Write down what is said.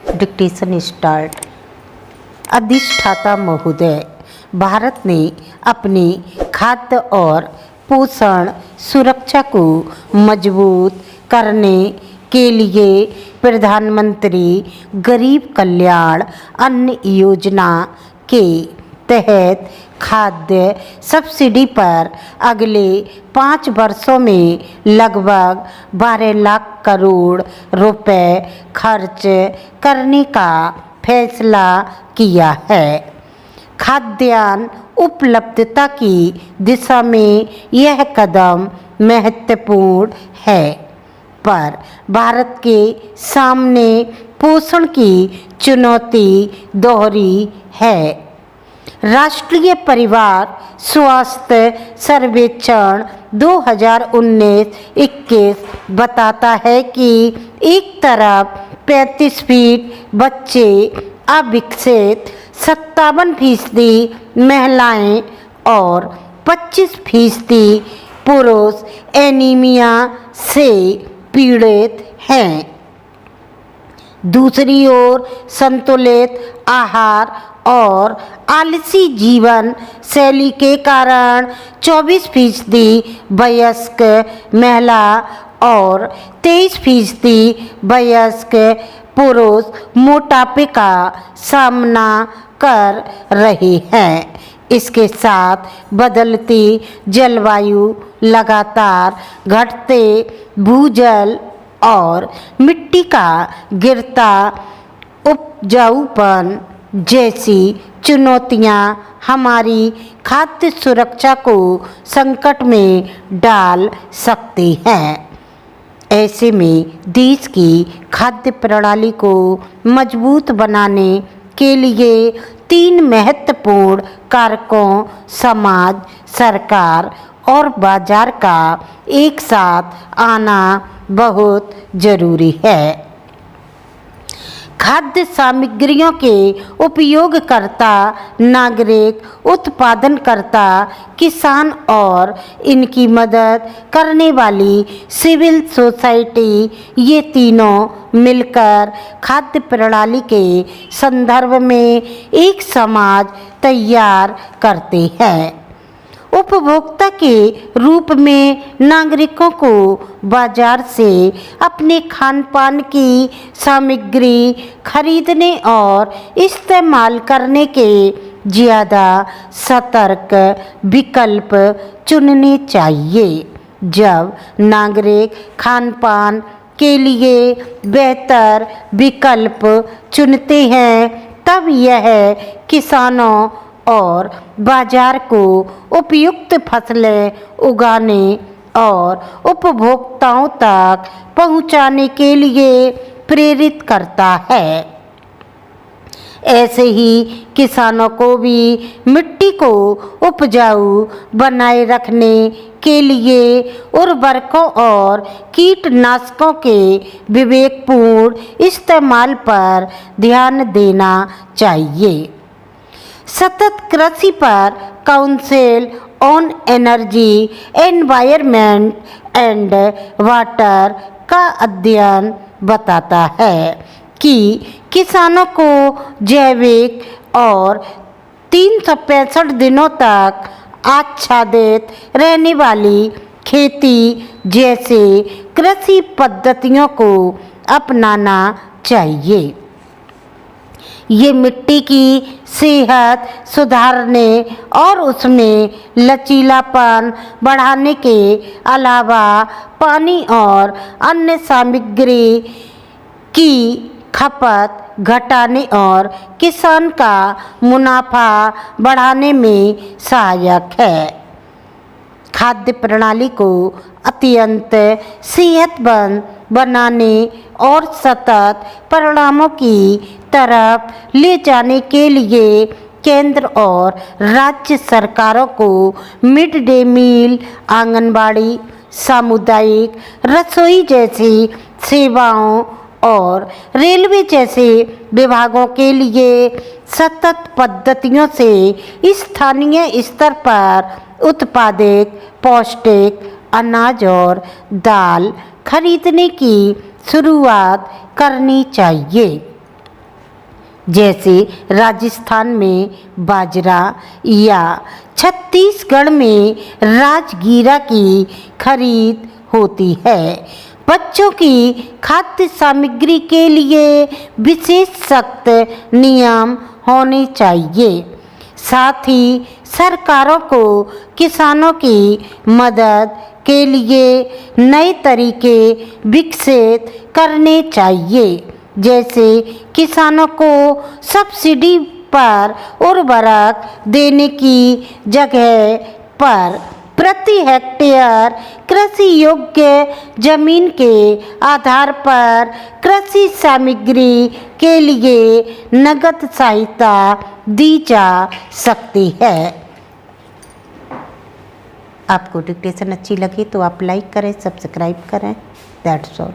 Dictation start. अधिष्ठाता महोदय, भारत ने अपनी खाद्य और पोषण सुरक्षा को मजबूत करने के लिए प्रधानमंत्री गरीब कल्याण अन्न योजना के तहत खाद्य सब्सिडी पर अगले 5 वर्षों में लगभग 12 लाख करोड़ रुपए खर्च करने का फैसला किया है। खाद्यान्न उपलब्धता की दिशा में यह कदम महत्वपूर्ण है, पर भारत के सामने पोषण की चुनौती दोहरी है। राष्ट्रीय परिवार स्वास्थ्य सर्वेक्षण 2019-21 बताता है कि एक तरफ 35% बच्चे अविकसित, 57% महिलाएं और 25% पुरुष एनीमिया से पीड़ित हैं। दूसरी ओर संतुलित आहार और आलसी जीवन शैली के कारण 24% वयस्क महिला और 23% वयस्क पुरुष मोटापे का सामना कर रहे हैं। इसके साथ बदलती जलवायु, लगातार घटते भूजल और मिट्टी का गिरता उपजाऊपन जैसी चुनौतियां हमारी खाद्य सुरक्षा को संकट में डाल सकती हैं। ऐसे में देश की खाद्य प्रणाली को मजबूत बनाने के लिए 3 महत्वपूर्ण कारकों समाज, सरकार और बाजार का एक साथ आना बहुत जरूरी है। खाद्य सामग्रियों के उपयोगकर्ता, नागरिक, उत्पादनकर्ता, किसान और इनकी मदद करने वाली सिविल सोसाइटी, ये तीनों मिलकर खाद्य प्रणाली के संदर्भ में एक समाज तैयार करते हैं। उपभोक्ता के रूप में नागरिकों को बाजार से अपने खान पान की सामग्री खरीदने और इस्तेमाल करने के ज़्यादा सतर्क विकल्प चुनने चाहिए। जब नागरिक खान पान के लिए बेहतर विकल्प चुनते हैं, तब यह किसानों और बाजार को उपयुक्त फसलें उगाने और उपभोक्ताओं तक पहुंचाने के लिए प्रेरित करता है। ऐसे ही किसानों को भी मिट्टी को उपजाऊ बनाए रखने के लिए उर्वरकों और कीटनाशकों के विवेकपूर्ण इस्तेमाल पर ध्यान देना चाहिए। सतत कृषि पर council on energy, environment and water का अध्ययन बताता है कि किसानों को जैविक और 365 दिनों तक आच्छादित रहने वाली खेती जैसे कृषि पद्धतियों को अपनाना चाहिए। ये मिट्टी की सेहत सुधारने और उसमें लचीलापन बढ़ाने के अलावा पानी और अन्य सामग्री की खपत घटाने और किसान का मुनाफा बढ़ाने में सहायक है। खाद्य प्रणाली को अत्यंत सेहतमंद बनाने और सतत परिणामों की तरफ ले जाने के लिए केंद्र और राज्य सरकारों को मिड डे मील, आंगनबाड़ी, सामुदायिक रसोई जैसी सेवाओं और रेलवे जैसे विभागों के लिए सतत पद्धतियों से स्थानीय स्तर पर उत्पादित पौष्टिक अनाज और दाल खरीदने की शुरुआत करनी चाहिए। जैसे राजस्थान में बाजरा या छत्तीसगढ़ में राजगीरा की खरीद होती है। बच्चों की खाद्य सामग्री के लिए विशेष सख्त नियम होने चाहिए। साथ ही सरकारों को किसानों की मदद के लिए नए तरीके विकसित करने चाहिए, जैसे किसानों को सब्सिडी पर उर्वरक देने की जगह पर प्रति हेक्टेयर कृषि योग्य जमीन के आधार पर कृषि सामग्री के लिए नगद सहायता दी जा सकती है। आपको डिक्टेशन अच्छी लगी तो आप लाइक करें, सब्सक्राइब करें। That's all.